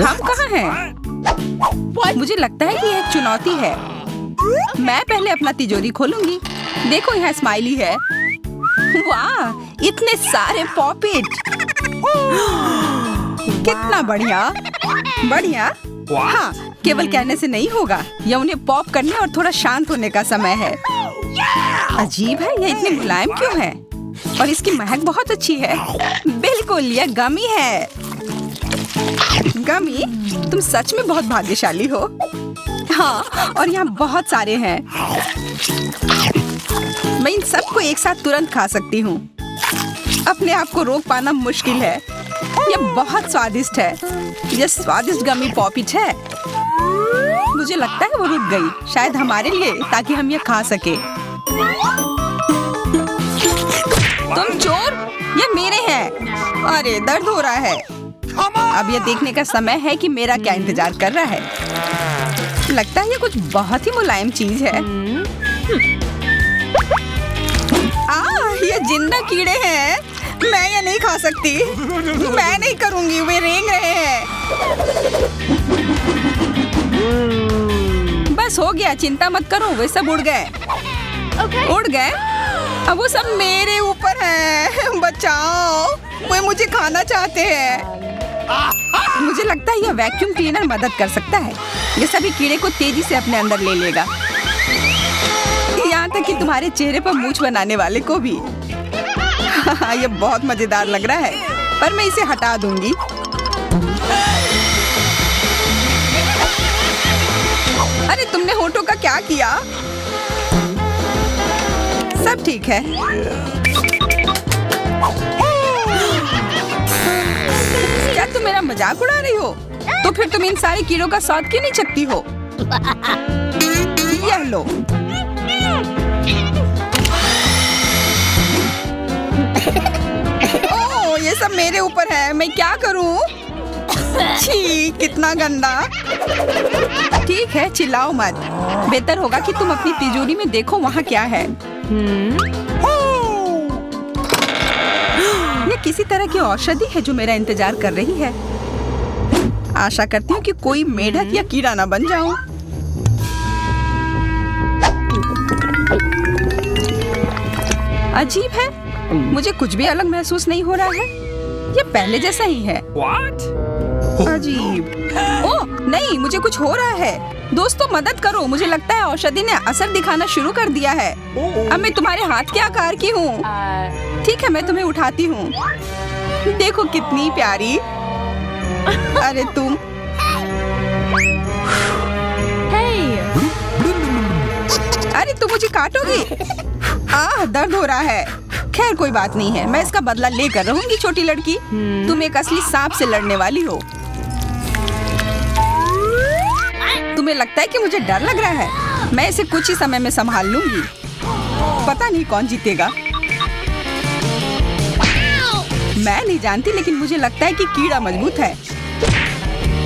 हम कहाँ हैं? मुझे लगता है कि यह एक चुनौती है। मैं पहले अपना तिजोरी खोलूंगी। देखो यहाँ स्माइली है। वाह, इतने सारे पॉपिट। कितना बढ़िया। बढ़िया। हाँ, केवल कहने से नहीं होगा। यह उन्हें पॉप करने और थोड़ा शांत होने का समय है। अजीब है, यह इतने मुलायम क्यों है? और इसकी महक बहुत अच्छी है। बिल्कुल, यह गमी है। गमी, तुम सच में बहुत भाग्यशाली हो। हाँ, और यहाँ बहुत सारे हैं। मैं इन सबको एक साथ तुरंत खा सकती हूँ। अपने आप को रोक पाना मुश्किल है। यह बहुत स्वादिष्ट है। यह स्वादिष्ट गमी पॉपिट है। मुझे लगता है वो रुक गई, शायद हमारे लिए, ताकि हम यह खा सके। तुम चोर, ये मेरे हैं। अरे, दर्द हो रहा है। अब यह देखने का समय है कि मेरा क्या इंतजार कर रहा है। लगता है ये कुछ बहुत ही मुलायम चीज है। ये जिंदा कीड़े हैं। मैं ये नहीं खा सकती। मैं नहीं करूंगी, वे रेंग रहे हैं। बस हो गया, चिंता मत करो, वे सब उड़ गए। उड़ गए? अब वो सब मेरे ऊपर हैं। बचाओ, वे मुझे खाना चाहते हैं। मुझे लगता है यह वैक्यूम क्लीनर मदद कर सकता है। ये सभी कीड़े को तेजी से अपने अंदर ले लेगा, यहाँ तक कि तुम्हारे चेहरे पर मूंछ बनाने वाले को भी। ये बहुत मजेदार लग रहा है, पर मैं इसे हटा दूंगी। अरे, तुमने होठों का क्या किया? सब ठीक है। क्या तुम मेरा मजाक उड़ा रही हो? तो फिर तुम इन सारे कीड़ों का स्वाद क्यों नहीं चखती हो? यह लो। ओह, ये सब मेरे ऊपर है। मैं क्या करूं? छी, कितना गंदा। ठीक है, चिल्लाओ मत। बेहतर होगा कि तुम अपनी तिजोरी में देखो वहाँ क्या है। ये किसी तरह की औषधि है जो मेरा इंतजार कर रही है। आशा करती हूँ कि कोई मेढक या कीड़ा ना बन जाऊं। अजीब है, मुझे कुछ भी अलग महसूस नहीं हो रहा है। ये पहले जैसा ही है। अजीब। ओह नहीं, मुझे कुछ हो रहा है। दोस्तों, मदद करो। मुझे लगता है औषधि ने असर दिखाना शुरू कर दिया है। अब मैं तुम्हारे हाथ के आकार की हूँ। ठीक है, मैं तुम्हें उठाती हूँ। देखो कितनी प्यारी। अरे तुम। अरे तुम मुझे काटोगी? दर्द हो रहा है। खैर कोई बात नहीं है, मैं इसका बदला लेकर रहूंगी। छोटी लड़की, तुम एक असली सांप से लड़ने वाली हो। तुम्हें लगता है कि मुझे डर लग रहा है? मैं इसे कुछ ही समय में संभाल लूंगी। पता नहीं कौन जीतेगा। मैं नहीं जानती, लेकिन मुझे लगता है कि कीड़ा मजबूत है।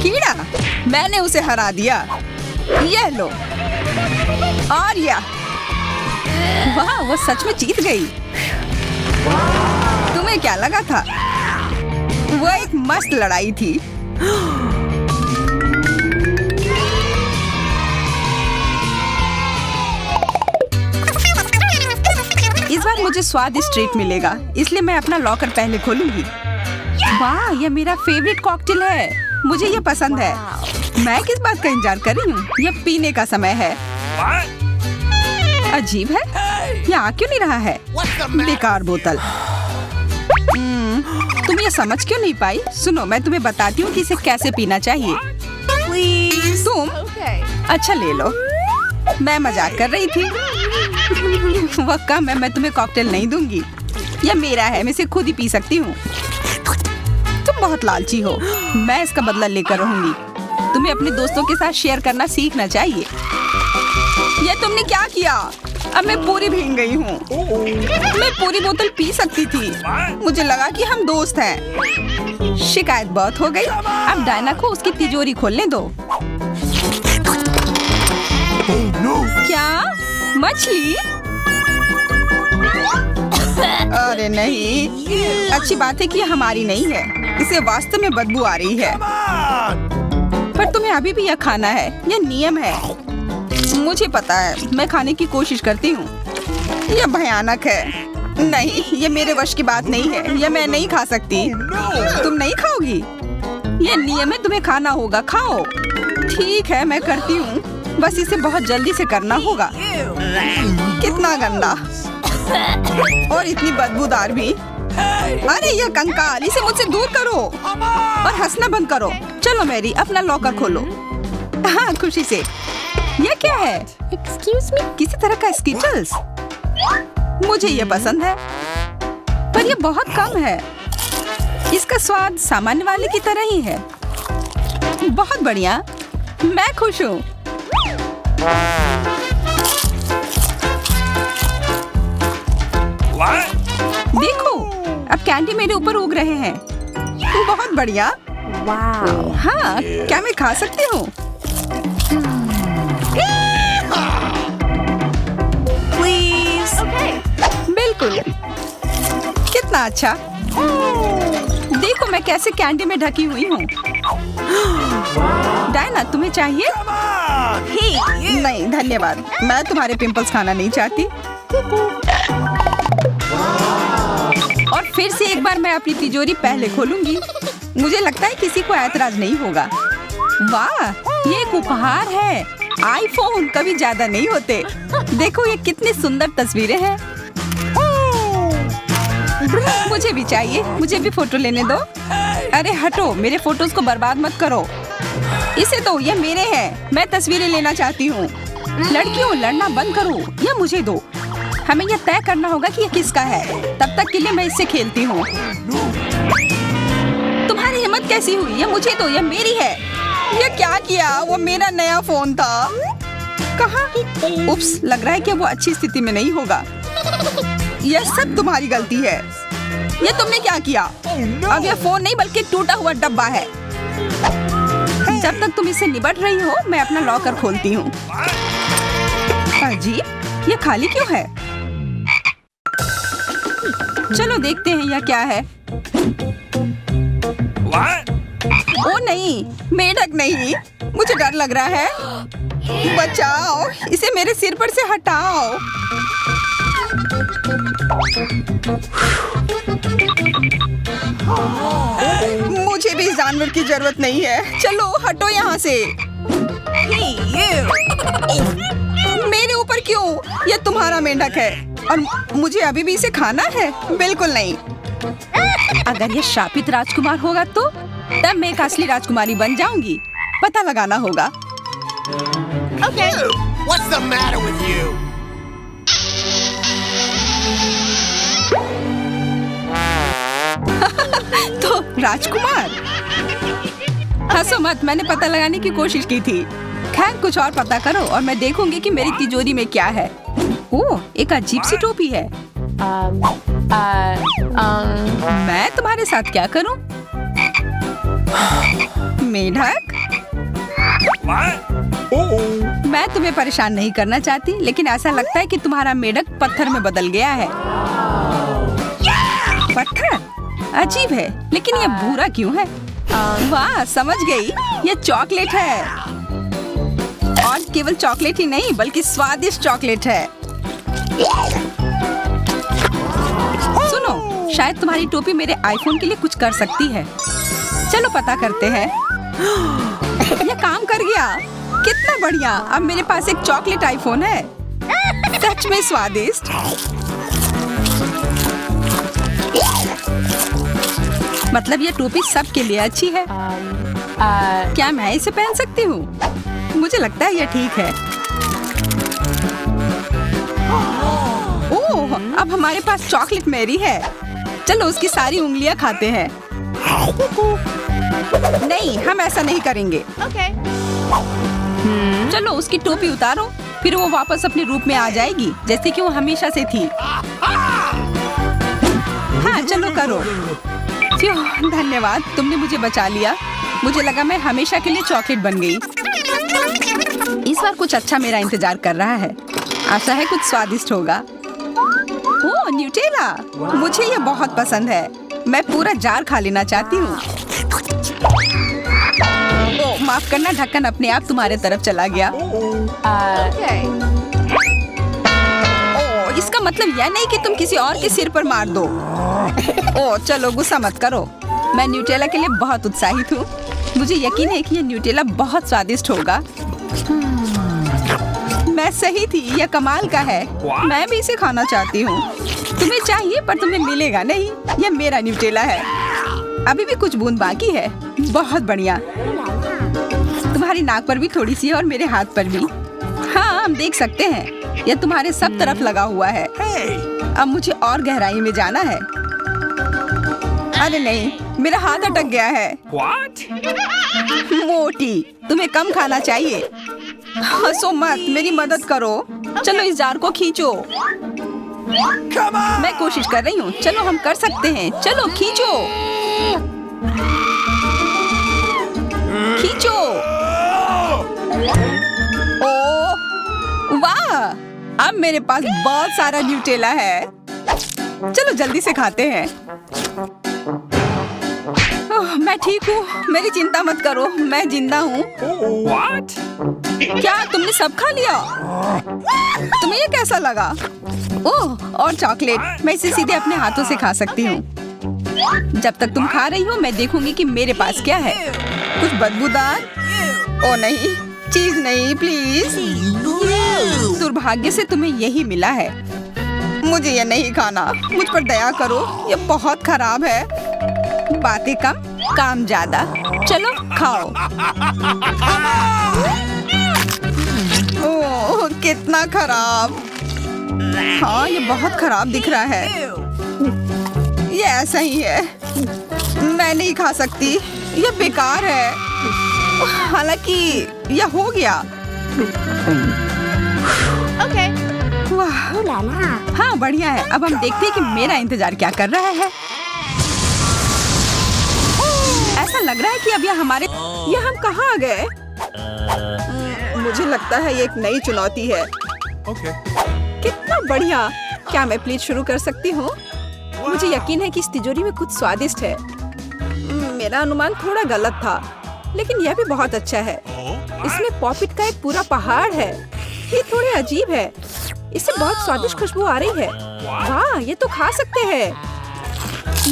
कीड़ा, मैंने उसे हरा दिया। यह लो। और यह, वाह, वो सच में जीत गई। तुम्हें क्या लगा था? वो एक मस्त लड़ाई थी। इस बार मुझे स्वादिष्ट ट्रीट मिलेगा, इसलिए मैं अपना लॉकर पहले खोलूंगी। वाह, यह मेरा फेवरेट कॉकटेल है। मुझे यह पसंद है। मैं किस बात का इंतजार कर रही हूँ? यह पीने का समय है। अजीब है, यह आ क्यों नहीं रहा है? बेकार बोतल। तुम ये समझ क्यों नहीं पाई? सुनो, मैं तुम्हें बताती हूँ कि इसे कैसे पीना चाहिए। तुम अच्छा ले लो। मैं मजाक कर रही थी। वह कम है, मैं तुम्हें कॉकटेल नहीं दूंगी। यह मेरा है, मैं इसे खुद ही पी सकती हूँ। तुम बहुत लालची हो। मैं इसका बदला लेकर रहूंगी। तुम्हें अपने दोस्तों के साथ शेयर करना सीखना चाहिए। यह तुमने क्या किया? अब मैं पूरी भीग गई हूँ। मैं पूरी बोतल पी सकती थी। मुझे लगा कि हम दोस्त हैं। शिकायत बहुत हो गई। अब डायना को उसकी तिजोरी खोलने दो। क्या? मछली? अरे नहीं, अच्छी बात है कि ये हमारी नहीं है। इसे वास्तव में बदबू आ रही है। पर तुम्हें अभी भी यह खाना है, यह नियम है। मुझे पता है, मैं खाने की कोशिश करती हूँ। यह भयानक है। नहीं, ये मेरे वश की बात नहीं है। यह मैं नहीं खा सकती। तुम नहीं खाओगी? यह नियम है, तुम्हें खाना होगा। खाओ। ठीक है, मैं करती हूँ। बस इसे बहुत जल्दी से करना होगा। कितना गंदा और इतनी बदबूदार भी। अरे यह कंकाल, इसे मुझसे दूर करो और हंसना बंद करो। चलो मैरी, अपना लॉकर खोलो। हाँ, खुशी से। यह क्या है? Excuse me? किसी तरह का स्किटल्स। मुझे ये पसंद है, पर यह बहुत कम है। इसका स्वाद सामान्य वाले की तरह ही है। बहुत बढ़िया, मैं खुश हूँ। देखो, अब कैंडी मेरे ऊपर उग रहे हैं। बहुत बढ़िया। Wow. हाँ, क्या मैं खा सकती हूँ? Please. Okay. बिल्कुल। कितना अच्छा। देखो मैं कैसे कैंडी में ढकी हुई हूँ। डायना, तुम्हें चाहिए? नहीं धन्यवाद, मैं तुम्हारे पिंपल्स खाना नहीं चाहती। और फिर से एक बार मैं अपनी तिजोरी पहले खोलूंगी। मुझे लगता है किसी को ऐतराज नहीं होगा। वाह, ये एक उपहार है। आईफोन कभी ज्यादा नहीं होते। देखो ये कितनी सुंदर तस्वीरें हैं। मुझे भी चाहिए, मुझे भी फोटो लेने दो। अरे हटो, मेरे फोटोज को बर्बाद मत करो। इसे दो, ये मेरे हैं। मैं तस्वीरें लेना चाहती हूँ। लड़कियों, लड़ना बंद करो, यह मुझे दो। हमें यह तय करना होगा कि यह किसका है। तब तक के लिए मैं इससे खेलती हूँ। तुम्हारी हिम्मत कैसी हुई? यह मुझे दो, यह मेरी है। यह क्या किया? वो मेरा नया फोन था। कहाँ? उप्स, लग रहा है कि वो अच्छी स्थिति में नहीं होगा। यह सब तुम्हारी गलती है। यह तुमने क्या किया? अब यह फोन नहीं बल्कि टूटा हुआ डब्बा है। जब तक तुम इससे निपट रही हो, मैं अपना लॉकर खोलती हूँ। अजीब, यह खाली क्यों है? चलो देखते हैं यह क्या है। ओ नहीं, मेढक नहीं, मुझे डर लग रहा है। बचाओ, इसे मेरे सिर पर से हटाओ। मुझे भी इस जानवर की जरूरत नहीं है। चलो हटो यहाँ से। मेरे ऊपर क्यों? यह तुम्हारा मेंढक है और मुझे अभी भी इसे खाना है? बिल्कुल नहीं। अगर यह शापित राजकुमार होगा तो तब मैं एक असली राजकुमारी बन जाऊंगी। पता लगाना होगा। Okay. What's the matter with you? तो राजकुमार, हंसो मत, मैंने पता लगाने की कोशिश की थी। खैर कुछ और पता करो और मैं देखूंगी कि मेरी तिजोरी में क्या है। ओह, एक अजीब सी टोपी है। मैं तुम्हारे साथ क्या करूं? मेढक, मैं तुम्हें परेशान नहीं करना चाहती, लेकिन ऐसा लगता है कि तुम्हारा मेढक पत्थर में बदल गया है। पत्थर? अजीब है, लेकिन ये भूरा क्यों है? वाह, समझ गई, ये चॉकलेट है। और केवल चॉकलेट ही नहीं बल्कि स्वादिष्ट चॉकलेट है। सुनो, शायद तुम्हारी टोपी मेरे आईफोन के लिए कुछ कर सकती है। चलो पता करते हैं। ये काम कर गया। कितना बढ़िया, अब मेरे पास एक चॉकलेट आईफोन है। सच में स्वादिष्ट। मतलब ये टोपी सबके लिए अच्छी है। क्या मैं इसे पहन सकती हूँ? मुझे लगता है यह ठीक है। ओह, अब हमारे पास चॉकलेट मैरी है। चलो उसकी सारी उंगलियां खाते हैं। नहीं, हम ऐसा नहीं करेंगे। Okay. चलो उसकी टोपी उतारो, फिर वो वापस अपने रूप में आ जाएगी जैसे कि वो हमेशा से थी। हाँ, चलो करो। धन्यवाद, तुमने मुझे बचा लिया। मुझे लगा मैं हमेशा के लिए चॉकलेट बन गई। इस बार कुछ अच्छा मेरा इंतजार कर रहा है। आशा है कुछ स्वादिष्ट होगा। ओह, न्यूटेला, मुझे ये बहुत पसंद है। मैं पूरा जार खा लेना चाहती हूँ। ओह, माफ माफ करना, ढक्कन अपने आप तुम्हारे तरफ चला गया। Okay. ओ, इसका मतलब यह नहीं कि तुम किसी और के सिर पर मार दो। ओ चलो गुस्सा मत करो। मैं न्यूटेला के लिए बहुत उत्साहित हूँ। मुझे यकीन है कि यह न्यूटेला बहुत स्वादिष्ट होगा। मैं सही थी, यह कमाल का है। मैं भी इसे खाना चाहती हूँ। तुम्हें चाहिए पर तुम्हें मिलेगा नहीं। यह मेरा न्यूटेला है। अभी भी कुछ बूंद बाकी है। बहुत बढ़िया। तुम्हारी नाक पर भी थोड़ी सी है और मेरे हाथ पर भी। हाँ हम देख सकते हैं। यह तुम्हारे सब तरफ लगा हुआ है। अब मुझे और गहराई में जाना है। अरे नहीं, मेरा हाथ अटक गया है। मोटी, तुम्हें कम खाना चाहिए। हंसो मत, मेरी मदद करो। चलो इस जार को खींचो। मैं कोशिश कर रही हूँ। चलो हम कर सकते हैं। चलो खींचो खींचो। ओ वाह, अब मेरे पास बहुत सारा न्यूटेला है। चलो जल्दी से खाते हैं। मैं ठीक हूँ, मेरी चिंता मत करो, मैं जिंदा हूँ। क्या तुमने सब खा लिया? तुम्हें ये कैसा लगा? ओह, और चॉकलेट। मैं इसे सीधे अपने हाथों से खा सकती हूँ। जब तक तुम खा रही हो मैं देखूंगी कि मेरे पास क्या है। कुछ बदबूदार? ओ नहीं, चीज नहीं प्लीज। दुर्भाग्य से तुम्हें यही मिला है। मुझे ये नहीं खाना। मुझ पर दया करो, ये बहुत खराब है। बातें कम, काम ज्यादा। चलो खाओ। ओह कितना खराब। हाँ ये बहुत खराब दिख रहा है। ये ऐसा ही है। मैं नहीं खा सकती, ये बेकार है। हालांकि यह हो गया। Okay. वाह, Ooh la la. हाँ बढ़िया है। अब हम देखते हैं कि मेरा इंतजार क्या कर रहा है। ऐसा लग रहा है कि अब यह हम कहाँ आ गए? मुझे लगता है ये एक नई चुनौती है। कितना बढ़िया। क्या मैं प्लीज शुरू कर सकती हूँ? मुझे यकीन है कि इस तिजोरी में कुछ स्वादिष्ट है। मेरा अनुमान थोड़ा गलत था, लेकिन यह भी बहुत अच्छा है। इसमें पॉपिट का एक पूरा पहाड़ है। ये थोड़े अजीब है। इससे बहुत स्वादिष्ट खुशबू आ रही है। वाह, ये तो खा सकते हैं।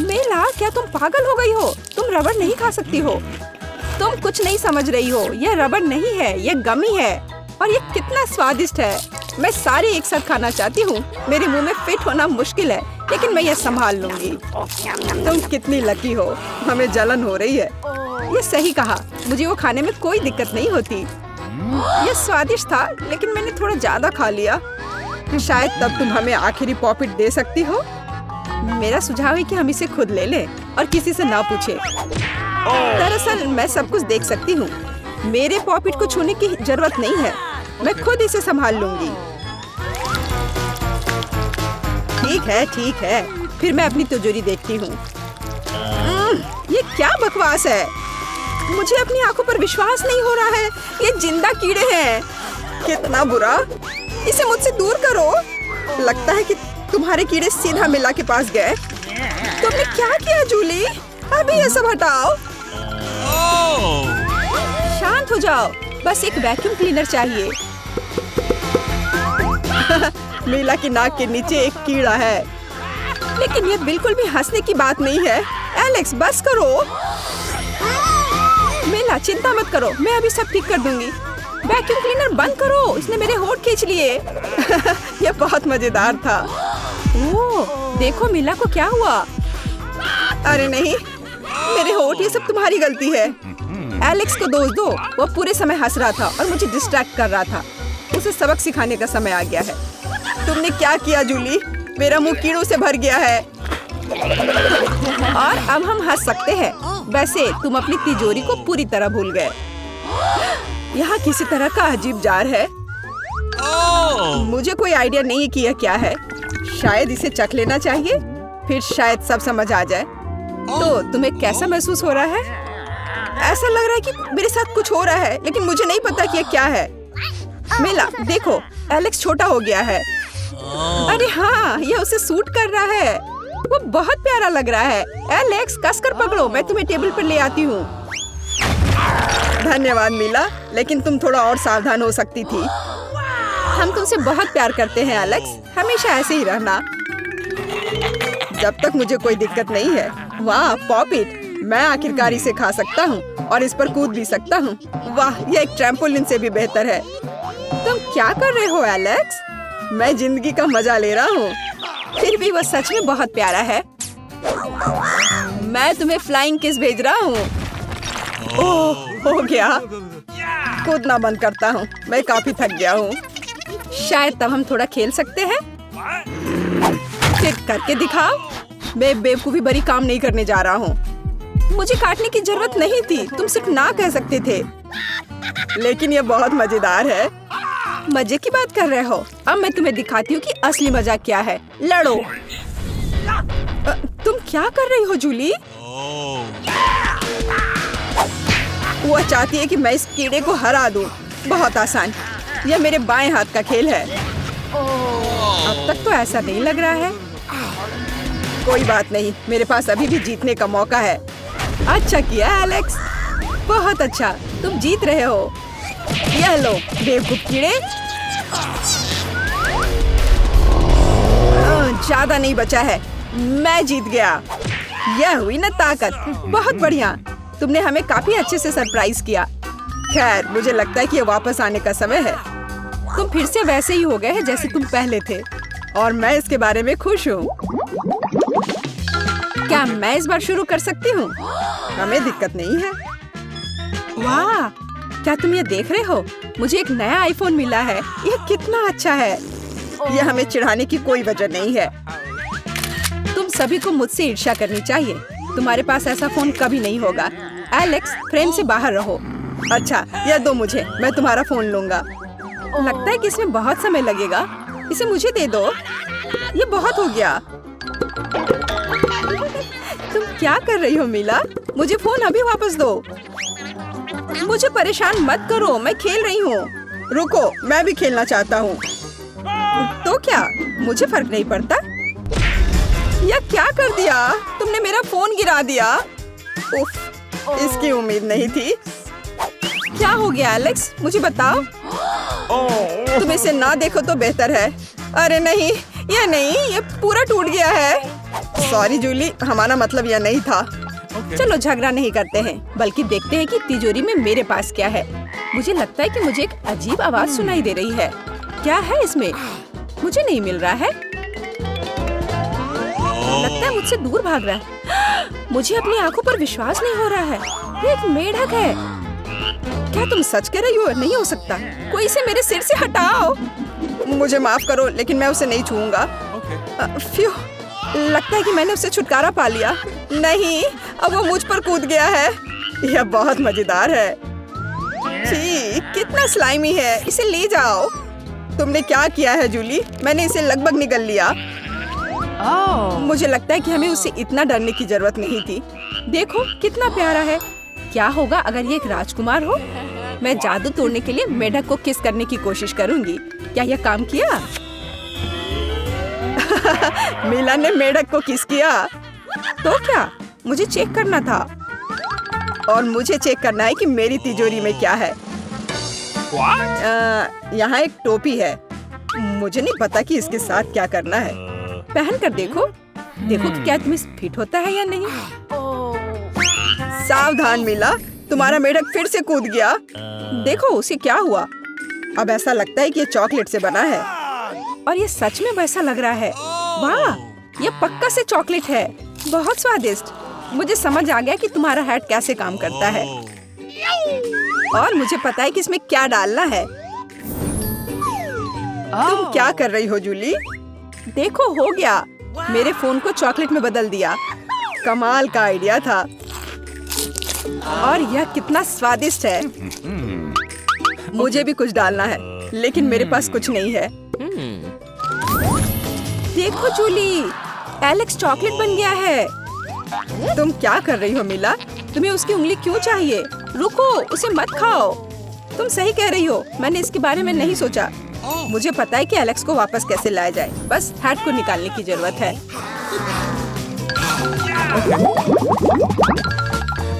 मेला, क्या तुम पागल हो गई हो? तुम रबड़ नहीं खा सकती हो। तुम कुछ नहीं समझ रही हो। यह रबड़ नहीं है, यह गमी है। और ये कितना स्वादिष्ट है। मैं सारे एक साथ खाना चाहती हूँ। मेरे मुंह में फिट होना मुश्किल है, लेकिन मैं यह संभाल लूंगी। तुम कितनी लकी हो। हमें जलन हो रही है। ये सही कहा। मुझे वो खाने में कोई दिक्कत नहीं होती। ये स्वादिष्ट था, लेकिन मैंने थोड़ा ज्यादा खा लिया। शायद तब तुम हमें आखिरी पॉपिट दे सकती हो। मेरा सुझाव है कि हम इसे खुद ले लें और किसी से ना पूछे। दरअसल मैं सब कुछ देख सकती हूँ। मेरे पॉपिट को छूने की जरूरत नहीं है। मैं खुद इसे संभाल लूंगी। ठीक है। फिर मैं अपनी तिजोरी देखती हूँ। ये क्या बकवास है? मुझे अपनी आंखों पर विश्वास नहीं हो रहा है। ये जिंदा कीड़े हैं। कितना बुरा। इसे मुझसे दूर करो। लगता है कि तुम्हारे कीड़े सीधा मिला के पास गए। तुमने क्या किया जूली? अभी ये सब हटाओ। शांत हो जाओ। बस एक वैक्यूम क्लीनर चाहिए। मीला की नाक के नीचे एक कीड़ा है, लेकिन ये बिल्कुल भी हंसने की बात नहीं है। एलेक्स बस करो। मीला चिंता मत करो, मैं अभी सब ठीक कर दूंगी। वैक्यूम क्लीनर बंद करो, इसने मेरे होंठ खींच लिए। ये बहुत मजेदार था। ओह देखो मीला को क्या हुआ। अरे नहीं, मेरे होंठ, ये सब तुम्हारी गलती है। एलेक्स को दोष दो। वो पूरे समय हंस रहा था और मुझे डिस्ट्रैक्ट कर रहा था। उसे सबक सिखाने का समय आ गया है। तुमने क्या किया जूली? मेरा मुंह कीड़ों से भर गया है। और अब हम हंस सकते हैं। वैसे तुम अपनी तिजोरी को पूरी तरह भूल गए। यहाँ किसी तरह का अजीब जार है। मुझे कोई आइडिया नहीं है कि यह क्या है। शायद इसे चख लेना चाहिए, फिर शायद सब समझ आ जाए। तो तुम्हें कैसा महसूस हो रहा है? ऐसा लग रहा है कि मेरे साथ कुछ हो रहा है, लेकिन मुझे नहीं पता कि यह क्या है। मेला देखो, एलेक्स छोटा हो गया है। अरे हाँ, यह उसे सूट कर रहा है। वो बहुत प्यारा लग रहा है। एलेक्स कसकर पकड़ो, मैं तुम्हें टेबल पर ले आती हूँ। धन्यवाद मिला, लेकिन तुम थोड़ा और सावधान हो सकती थी। हम तुमसे बहुत प्यार करते हैं एलेक्स, हमेशा ऐसे ही रहना जब तक मुझे कोई दिक्कत नहीं है। वाह पॉपिट, मैं आखिरकार इसे खा सकता हूँ और इस पर कूद भी सकता हूँ। वाह, यह एक ट्रैम्पोलिन से भी बेहतर है। तुम क्या कर रहे हो एलेक्स? मैं जिंदगी का मजा ले रहा हूँ। फिर भी वह सच में बहुत प्यारा है। मैं तुम्हें फ्लाइंग किस भेज रहा हूँ। ओह, हो गया। कूदना बंद करता हूँ, मैं काफी थक गया हूँ। शायद तब हम थोड़ा खेल सकते हैं। फिर करके दिखाओ। मैं बेवकूफी भरी काम नहीं करने जा रहा हूँ। मुझे काटने की जरूरत नहीं थी, तुम सिर्फ ना कह सकते थे। लेकिन यह बहुत मजेदार है। मजे की बात कर रहे हो? अब मैं तुम्हें दिखाती हूँ कि असली मजा क्या है। लड़ो। तुम क्या कर रही हो जूली? वह चाहती है कि मैं इस कीड़े को हरा दूं। बहुत आसान। यह मेरे बाएं हाथ का खेल है। अब तक तो ऐसा नहीं लग रहा है। कोई बात नहीं, मेरे पास अभी भी जीतने का मौका है। अच्छा किया एलेक्स, बहुत अच्छा, तुम जीत रहे हो। यह लो बेवकूफ कीड़े। ज्यादा नहीं बचा है, मैं जीत गया। यह हुई ना ताकत। बहुत बढ़िया, तुमने हमें काफी अच्छे से सरप्राइज किया। खैर, मुझे लगता है कि ये वापस आने का समय है। तुम फिर से वैसे ही हो गए हैं जैसे तुम पहले थे, और मैं इसके बारे में खुश हूँ। क्या मैं इस बार शुरू कर सकती हूँ? हमें दिक्कत नहीं है। वाह, क्या तुम ये देख रहे हो? मुझे एक नया आईफोन मिला है। यह कितना अच्छा है। यह हमें चिढ़ाने की कोई वजह नहीं है। तुम सभी को मुझसे ईर्ष्या करनी चाहिए। तुम्हारे पास ऐसा फोन कभी नहीं होगा। एलेक्स, फ्रेम से बाहर रहो। अच्छा, यह दो मुझे, मैं तुम्हारा फोन लूंगा। लगता है कि इसमें बहुत समय लगेगा। इसे मुझे दे दो। ये बहुत हो गया। तुम क्या कर रही हो मीला? मुझे फोन अभी वापस दो। मुझे परेशान मत करो, मैं खेल रही हूँ। रुको, मैं भी खेलना चाहता हूँ। तो क्या, मुझे फर्क नहीं पड़ता। यह क्या कर दिया? तुमने मेरा फोन गिरा दिया। उफ, इसकी उम्मीद नहीं थी। क्या हो गया एलेक्स, मुझे बताओ। तुम इसे ना देखो तो बेहतर है। अरे नहीं, ये पूरा टूट गया है। सॉरी जूली, हमारा मतलब यह नहीं था। चलो झगड़ा नहीं करते हैं, बल्कि देखते हैं कि तिजोरी में मेरे पास क्या है। मुझे लगता है कि मुझे एक अजीब आवाज सुनाई दे रही है। क्या है इसमें? मुझे नहीं मिल रहा है। लगता है मुझसे दूर भाग रहा है। मुझे अपनी आंखों पर विश्वास नहीं हो रहा है। ये एक मेढक है। क्या तुम सच कह रही हो? नहीं हो सकता। कोई इसे मेरे सिर से हटाओ। मुझे माफ करो, लेकिन मैं उसे नहीं छूऊंगा। फ्यू, लगता है कि मैंने उससे छुटकारा पा लिया। नहीं, अब वो मुझ पर कूद गया है। यह बहुत मजेदार है। छी, कितना स्लाइमी है। इसे ले जाओ। तुमने क्या किया है जूली? मैंने इसे लगभग निगल लिया। मुझे लगता है कि हमें उससे इतना डरने की जरूरत नहीं थी। देखो कितना प्यारा है। क्या होगा अगर ये एक राजकुमार हो? मैं जादू तोड़ने के लिए मेढक को किस करने की कोशिश करूंगी। क्या यह काम किया? मीला ने मेढक को किस किया। तो क्या, मुझे चेक करना था। और मुझे चेक करना है कि मेरी तिजोरी में क्या है। यहाँ एक टोपी है। मुझे नहीं पता कि इसके साथ क्या करना है। पहन कर देखो कि क्या तुम्हें फिट होता है या नहीं। सावधान मीला, तुम्हारा मेढक फिर से कूद गया। देखो उसे क्या हुआ। अब ऐसा लगता है कि ये चॉकलेट से बना है, और ये सच में वैसा लग रहा है। वाह, ये पक्का से चॉकलेट है। बहुत स्वादिष्ट। मुझे समझ आ गया कि तुम्हारा हैट कैसे काम करता है, और मुझे पता है कि इसमें क्या डालना है। तुम क्या कर रही हो जूली? देखो, हो गया। मेरे फोन को चॉकलेट में बदल दिया। कमाल का आइडिया था। और यह कितना स्वादिष्ट है। मुझे भी कुछ डालना है, लेकिन मेरे पास कुछ नहीं है। देखो जूली, एलेक्स चॉकलेट बन गया है। तुम क्या कर रही हो मीला? तुम्हें उसकी उंगली क्यों चाहिए? रुको, उसे मत खाओ। तुम सही कह रही हो, मैंने इसके बारे में नहीं सोचा। मुझे पता है कि एलेक्स को वापस कैसे लाया जाए। बस हैट को निकालने की जरूरत है।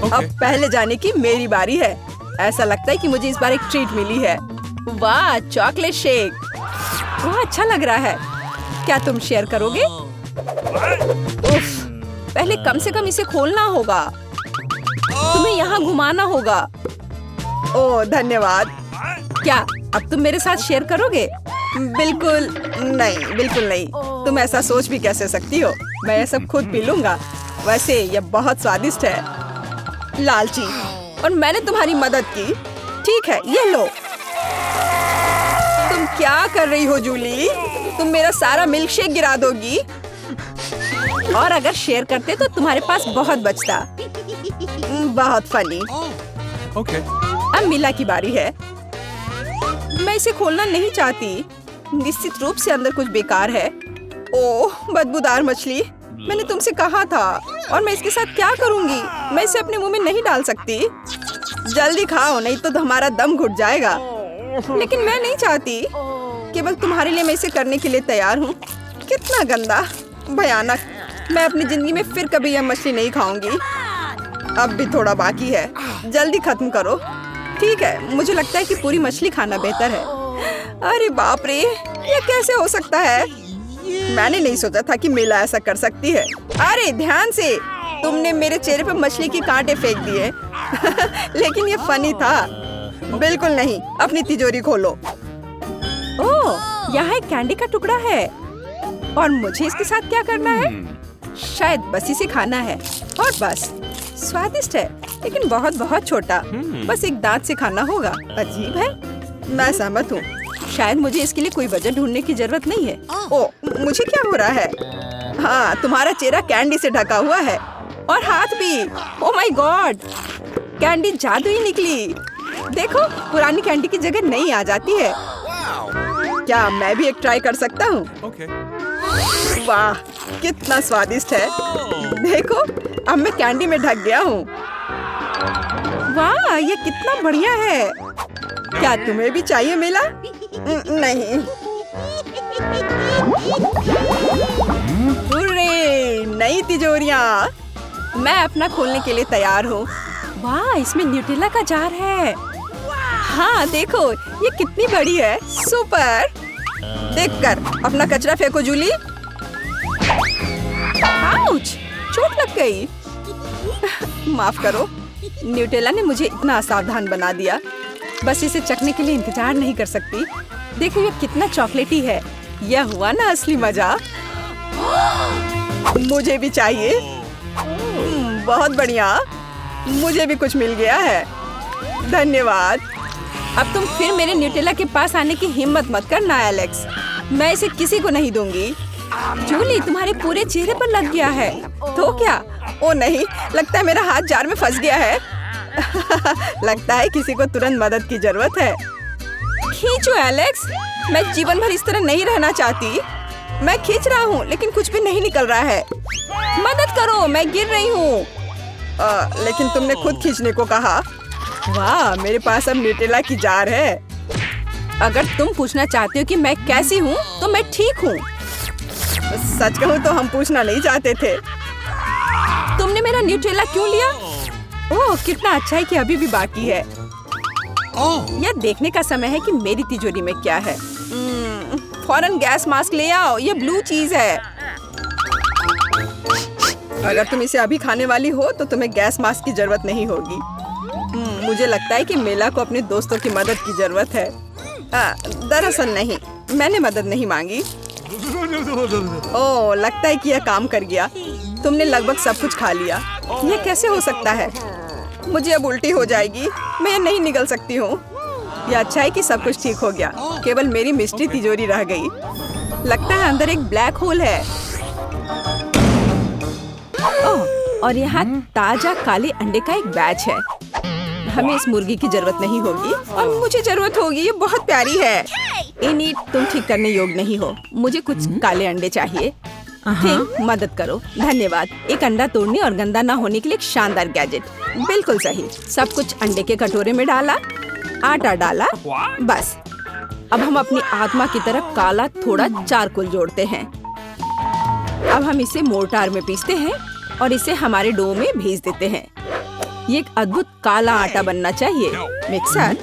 अब पहले जाने की मेरी बारी है। ऐसा लगता है कि मुझे इस बार एक ट्रीट मिली है। वाह, चॉकलेट शेक। वाह, अच्छा लग रहा है। क्या तुम शेयर करोगे? उफ, पहले कम से कम इसे खोलना होगा। तुम्हें यहाँ घुमाना होगा। ओह, धन्यवाद। क्या अब तुम मेरे साथ शेयर करोगे? बिल्कुल नहीं, बिल्कुल नहीं। तुम ऐसा सोच भी कैसे सकती हो? मैं ये सब खुद पी लूंगा। वैसे ये बहुत स्वादिष्ट है। लालची, और मैंने तुम्हारी मदद की। ठीक है, ये लो। तुम क्या कर रही हो जूली? तुम मेरा सारा मिल्कशेक गिरा दोगी। और अगर शेयर करते तो तुम्हारे पास बहुत बचता। बहुत फनी। Okay. अब मिला की बारी है। मैं इसे खोलना नहीं चाहती। निश्चित रूप से अंदर कुछ बेकार है। ओह, बदबूदार मछली। मैंने तुमसे कहा था। और मैं इसके साथ क्या करूंगी? मैं इसे अपने मुंह में नहीं डाल सकती। जल्दी खाओ, नहीं तो हमारा दम घुट जाएगा। लेकिन मैं नहीं चाहती। केवल तुम्हारे लिए मैं इसे करने के लिए तैयार हूँ। कितना गंदा, भयानक। मैं अपनी जिंदगी में फिर कभी यह मछली नहीं खाऊंगी। अब भी थोड़ा बाकी है। जल्दी खत्म करो। ठीक है, मुझे लगता है कि पूरी मछली खाना बेहतर है। अरे बाप रे, ये कैसे हो सकता है? मैंने नहीं सोचा था कि मेला ऐसा कर सकती है। अरे ध्यान से, तुमने मेरे चेहरे पर मछली के कांटे फेंक दिए। लेकिन ये फनी था। बिल्कुल नहीं। अपनी तिजोरी खोलो। ओह, यहाँ एक कैंडी का टुकड़ा है। और मुझे इसके साथ क्या करना है? शायद बस इसे खाना है। और बस। स्वादिष्ट है, लेकिन बहुत बहुत छोटा। बस एक दांत से खाना होगा। अजीब है। मैं सहमत हूँ। शायद मुझे इसके लिए कोई वजह ढूंढने की जरूरत नहीं है। ओह, मुझे क्या हो रहा है? हाँ, तुम्हारा चेहरा कैंडी से ढका हुआ है। और हाथ भी। ओह माय गॉड, कैंडी जादुई निकली। देखो, पुरानी कैंडी की जगह नई आ जाती है। क्या मैं भी एक ट्राई कर सकता हूँ? Okay. वाह, कितना स्वादिष्ट है। देखो, अब मैं कैंडी में ढक गया हूँ। वाह, ये कितना बढ़िया है। क्या तुम्हें भी चाहिए मिला? नहीं। हुर्रे, नई तिजोरियाँ। मैं अपना खोलने के लिए तैयार हूँ। वाह, इसमें न्यूटेला का जार है। हाँ देखो, ये कितनी बड़ी है। सुपर। देखकर अपना कचरा फेंको जूली। आउच, चोट लग गई। माफ करो, न्यूटेला ने मुझे इतना असावधान बना दिया। बस इसे चखने के लिए इंतजार नहीं कर सकती। देखो, ये कितना चॉकलेटी है। यह हुआ ना असली मजा। मुझे भी चाहिए। बहुत बढ़िया, मुझे भी कुछ मिल गया है। धन्यवाद। अब तुम फिर मेरे न्यूटेला के पास आने की हिम्मत मत करना एलेक्स। मैं इसे किसी को नहीं दूंगी। जूली, तुम्हारे पूरे चेहरे पर लग गया है। तो क्या? ओ नहीं, लगता है मेरा हाथ जार में फंस गया है। लगता है किसी को तुरंत मदद की जरूरत है। खींचो एलेक्स, मैं जीवन भर इस तरह नहीं रहना चाहती। मैं खींच रहा हूँ, लेकिन कुछ भी नहीं निकल रहा है। मदद करो, मैं गिर रही हूँ। लेकिन तुमने खुद खींचने को कहा। वाह, मेरे पास अब न्यूटेला की जार है। अगर तुम पूछना चाहते हो कि मैं कैसी हूँ, तो मैं ठीक हूँ। सच कहूँ तो हम पूछना नहीं चाहते थे। तुमने मेरा न्यूटेला क्यों लिया? ओह, कितना अच्छा है कि अभी भी बाकी है। यह देखने का समय है कि मेरी तिजोरी में क्या है। फौरन गैस मास्क ले आओ, ये ब्लू चीज है। अगर तुम इसे अभी खाने वाली हो तो तुम्हें गैस मास्क की जरूरत नहीं होगी। मुझे लगता है कि मेला को अपने दोस्तों की मदद की जरूरत है। दरअसल नहीं, मैंने मदद नहीं मांगी। ओह, लगता है कि यह काम कर गया। तुमने लगभग सब कुछ खा लिया। यह कैसे हो सकता है? मुझे अब उल्टी हो जाएगी। मैं ये नहीं निगल सकती हूँ। यह अच्छा है कि सब कुछ ठीक हो गया। केवल मेरी मिस्ट्री तिजोरी रह गई। लगता है अंदर एक ब्लैक होल है। ओह, और यहाँ ताजा काले अंडे का एक बैच है। हमें इस मुर्गी की जरूरत नहीं होगी और मुझे जरूरत होगी। ये बहुत प्यारी है। इनी, तुम ठीक करने योग्य नहीं हो। मुझे कुछ काले अंडे चाहिए। ठीक, मदद करो। धन्यवाद। एक अंडा तोड़ने और गंदा ना होने के लिए एक शानदार गैजेट। बिल्कुल सही। सब कुछ अंडे के कटोरे में डाला, आटा डाला। बस, अब हम अपनी आत्मा की तरफ काला थोड़ा चारकोल जोड़ते हैं। अब हम इसे मोर्टार में पीसते हैं और इसे हमारे डो में भेज देते हैं। ये एक अद्भुत काला आटा बनना चाहिए। मिक्सर?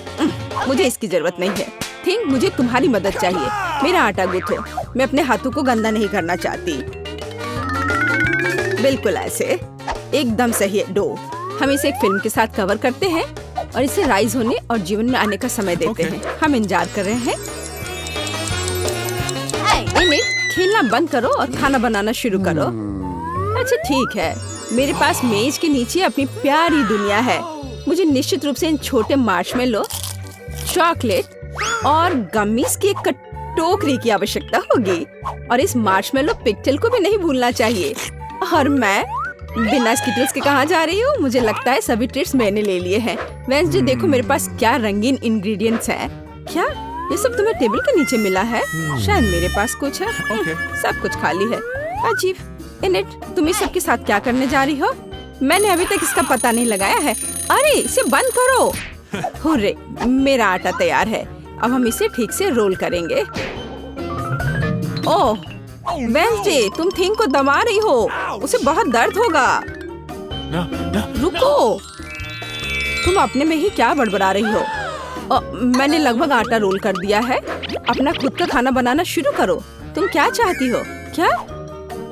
मुझे इसकी जरूरत नहीं है। थिंक, मुझे तुम्हारी मदद चाहिए। मेरा आटा गूंथो। मैं अपने हाथों को गंदा नहीं करना चाहती। बिल्कुल ऐसे, एकदम सही है डो। हम इसे एक फिल्म के साथ कवर करते हैं और इसे राइज होने और जीवन में आने का समय देते हैं। हम इंतजार कर रहे हैं। खेलना बंद करो और खाना बनाना शुरू करो। अच्छा ठीक है, मेरे पास मेज के नीचे अपनी प्यारी दुनिया है। मुझे निश्चित रूप से इन छोटे मार्शमेलो, चॉकलेट और गमीज की एक टोकरी की आवश्यकता होगी। और इस मार्शमेलो पिक्चल को भी नहीं भूलना चाहिए। और मैं बिना स्किटल्स के कहाँ जा रही हूँ? मुझे लगता है सभी ट्रीट्स मैंने ले लिए हैं। वेंसडे, देखो मेरे पास क्या रंगीन इंग्रेडिएंट्स हैं। क्या ये सब तुम्हें टेबल के नीचे मिला है? शायद मेरे पास कुछ है। सब कुछ खाली है। अजीब। इनेट, तुम इस सब के साथ क्या करने जा रही हो? मैंने अभी तक इसका पता नहीं लगाया है। अरे इसे बंद करो। हुर्रे, मेरा आटा तैयार है। अब हम इसे ठीक से रोल करेंगे। ओह वेंसडे, तुम थिंग को दबा रही हो। उसे बहुत दर्द होगा। रुको, तुम अपने में ही क्या बड़बड़ा रही हो? मैंने लगभग आटा रोल कर दिया है। अपना खुद का खाना बनाना शुरू करो। तुम क्या चाहती हो? क्या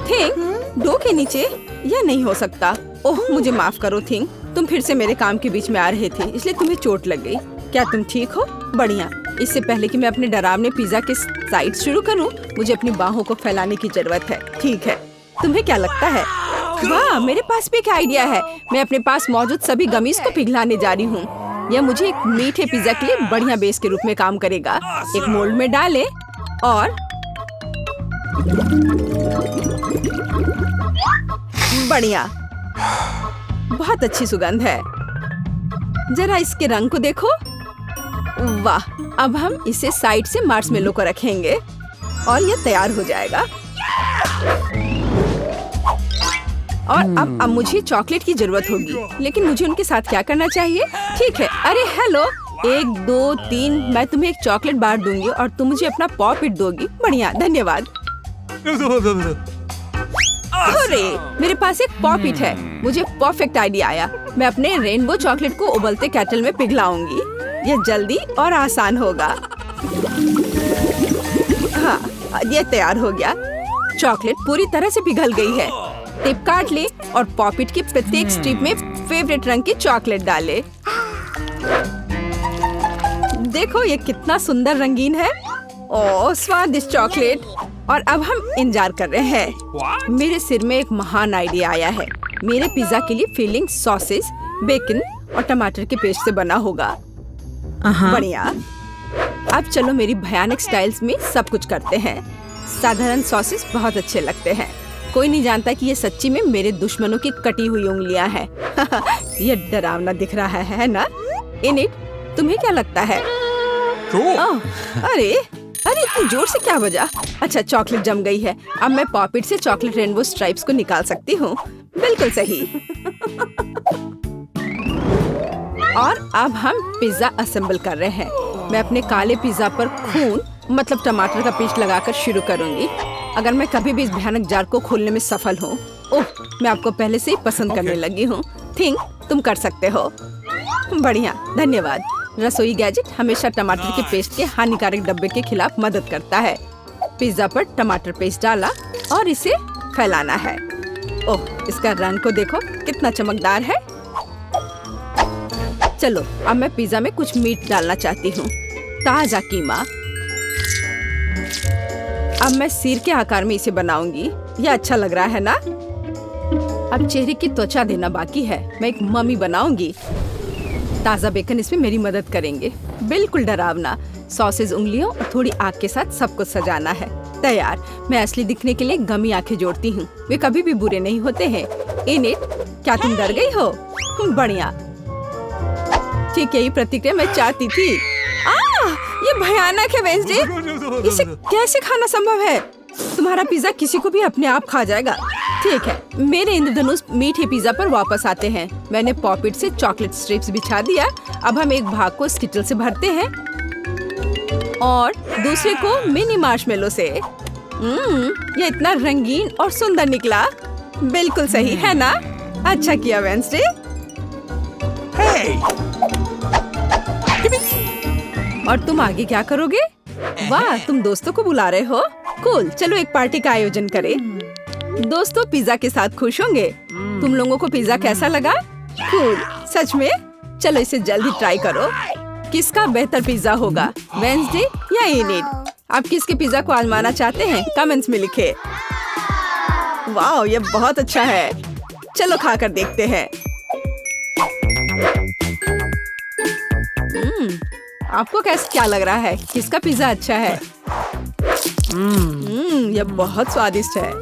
थिंग, डो के नीचे? यह नहीं हो सकता। ओह मुझे माफ करो थिंग, तुम फिर से मेरे काम के बीच में आ रहे थे, इसलिए तुम्हें चोट लग गई। क्या तुम ठीक हो? बढ़िया। इससे पहले कि मैं अपने डरावने पिज्जा के साइड शुरू करूं, मुझे अपनी बाहों को फैलाने की जरूरत है। ठीक है, तुम्हें क्या लगता है? वाह, मेरे पास भी एक आइडिया है। मैं अपने पास मौजूद सभी गमीज को पिघलाने जा रही हूँ। यह मुझे एक मीठे पिज्जा के लिए बढ़िया बेस के रूप में काम करेगा। एक मोल्ड में डालें और बढ़िया, बहुत अच्छी सुगंध है। जरा इसके रंग को देखो। वाह, अब हम इसे साइड से मार्शमेलो को रखेंगे और यह तैयार हो जाएगा। और अब मुझे चॉकलेट की जरूरत होगी, लेकिन मुझे उनके साथ क्या करना चाहिए? ठीक है। अरे हेलो, 1 2 3, मैं तुम्हें एक चॉकलेट बार दूंगी और तुम मुझे अपना पॉपिट दोगी। बढ़िया, धन्यवाद। अरे मेरे पास एक पॉपिट है। मुझे परफेक्ट आइडिया आया। मैं अपने रेनबो चॉकलेट को उबलते केटल में पिघलाऊंगी। यह जल्दी और आसान होगा। हाँ, यह तैयार हो गया। चॉकलेट पूरी तरह से पिघल गई है। टिप काट ले और पॉपिट की प्रत्येक स्ट्रिप में फेवरेट रंग की चॉकलेट डाले। देखो ये कितना सुंदर रंगीन है। ओह स्वादिष्ट चॉकलेट। और अब हम इंतजार कर रहे हैं। मेरे सिर में एक महान आइडिया आया है। मेरे पिज्जा के लिए फिलिंग सॉसेस, बेकन और टमाटर के पेस्ट से बना होगा। बढ़िया। अब चलो मेरी भयानक स्टाइल्स में सब कुछ करते हैं। साधारण सॉसेस बहुत अच्छे लगते हैं। कोई नहीं जानता कि ये सच्ची में मेरे दुश्मनों की कटी हुई उंगलियां हैं। ये डरावना दिख रहा है ना? इनिट, तुम्हें क्या लगता है? अरे अरे इतनी जोर से क्या बजा? अच्छा, चॉकलेट जम गई है। अब मैं पॉपिट से चॉकलेट रेनबो स्ट्राइप्स को निकाल सकती हूँ। बिल्कुल सही। और अब हम पिज्जा असेंबल कर रहे हैं। मैं अपने काले पिज्जा पर खून मतलब टमाटर का पेस्ट लगाकर शुरू करूंगी। अगर मैं कभी भी इस भयानक जार को खोलने में सफल हूँ, ओह मैं आपको पहले से ही पसंद करने लगी हूँ। थिंक, तुम कर सकते हो। बढ़िया, धन्यवाद। रसोई गैजेट हमेशा टमाटर के पेस्ट के हानिकारक डब्बे के खिलाफ मदद करता है। पिज्जा पर टमाटर पेस्ट डाला और इसे फैलाना है। ओह, इसका रंग को देखो कितना चमकदार है। चलो अब मैं पिज्जा में कुछ मीट डालना चाहती हूँ। ताजा कीमा। अब मैं सिर के आकार में इसे बनाऊंगी। यह अच्छा लग रहा है ना? अब चेहरे की त्वचा देना बाकी है। मैं एक मम्मी बनाऊंगी। ताजा बेकन इसमें मेरी मदद करेंगे। बिल्कुल डरावना। सॉसेज उंगलियों और थोड़ी आग के साथ सब कुछ सजाना है। तैयार। मैं असली दिखने के लिए गमी आंखें जोड़ती हूँ। वे कभी भी बुरे नहीं होते हैं। इनिट, क्या तुम डर गई हो? बढ़िया, ठीक यही प्रतिक्रिया मैं चाहती थी। ये भयानक है वेंसडे। इसे कैसे खाना संभव है? तुम्हारा पिज्जा किसी को भी अपने आप खा जाएगा। ठीक है, मेरे इंद्रधनुष मीठे पिज्जा पर वापस आते हैं। मैंने पॉपिट से चॉकलेट स्ट्रिप्स बिछा दिया। अब हम एक भाग को स्किटल से भरते हैं और दूसरे को मिनी मार्शमेलो से। ये इतना रंगीन और सुंदर निकला। बिल्कुल सही है ना? अच्छा किया वेंसडे। Hey! और तुम आगे क्या करोगे? वाह, तुम दोस्तों को बुला रहे हो? कूल, चलो एक पार्टी का आयोजन करें। दोस्तों पिज्जा के साथ खुश होंगे। तुम लोगों को पिज्जा कैसा लगा? कूल, सच में? चलो इसे जल्दी ट्राई करो। किसका बेहतर पिज्जा होगा, वेंसडे या इनिट? आप किसके पिज्जा को आजमाना चाहते हैं? कमेंट्स में लिखे। वाह, ये बहुत अच्छा है। चलो खाकर देखते हैं। आपको क्या लग रहा है? किसका पिज्जा अच्छा है? ये बहुत स्वादिष्ट है।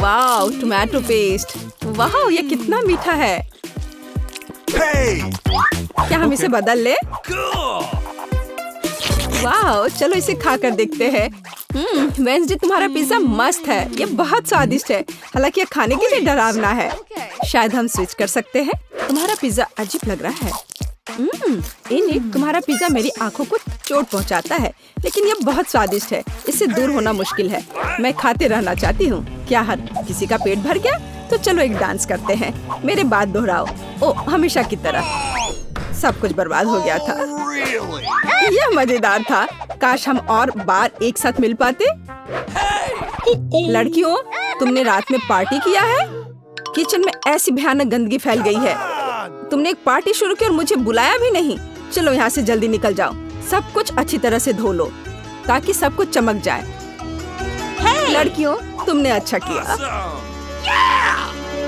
वाह, टोमेटो पेस्ट। वाह, ये कितना मीठा है। Hey! क्या हम इसे बदल ले? Cool! वाह, चलो इसे खाकर देखते हैं। वेंसडे, तुम्हारा पिज्जा मस्त है। ये बहुत स्वादिष्ट है, हालांकि ये खाने के लिए डरावना है। शायद हम स्विच कर सकते हैं। तुम्हारा पिज्जा अजीब लग रहा है। इनिट, तुम्हारा पिज्जा मेरी आंखों को चोट पहुंचाता है, लेकिन ये बहुत स्वादिष्ट है। इससे दूर होना मुश्किल है। मैं खाते रहना चाहती हूँ। क्या हर किसी का पेट भर गया? तो चलो एक डांस करते हैं। मेरे बात दोहराओ। ओ, हमेशा की तरह। सब कुछ बर्बाद हो गया था। Really? यह मजेदार था। काश हम और बार एक साथ मिल पाते। लड़कियों, तुमने रात में पार्टी किया है? किचन में ऐसी भयानक गंदगी फैल गई है। तुमने एक पार्टी शुरू की और मुझे बुलाया भी नहीं। चलो यहाँ से जल्दी निकल जाओ। सब कुछ अच्छी तरह से धो लो ताकि सब कुछ चमक जाए। लड़कियों, तुमने अच्छा किया। Awesome!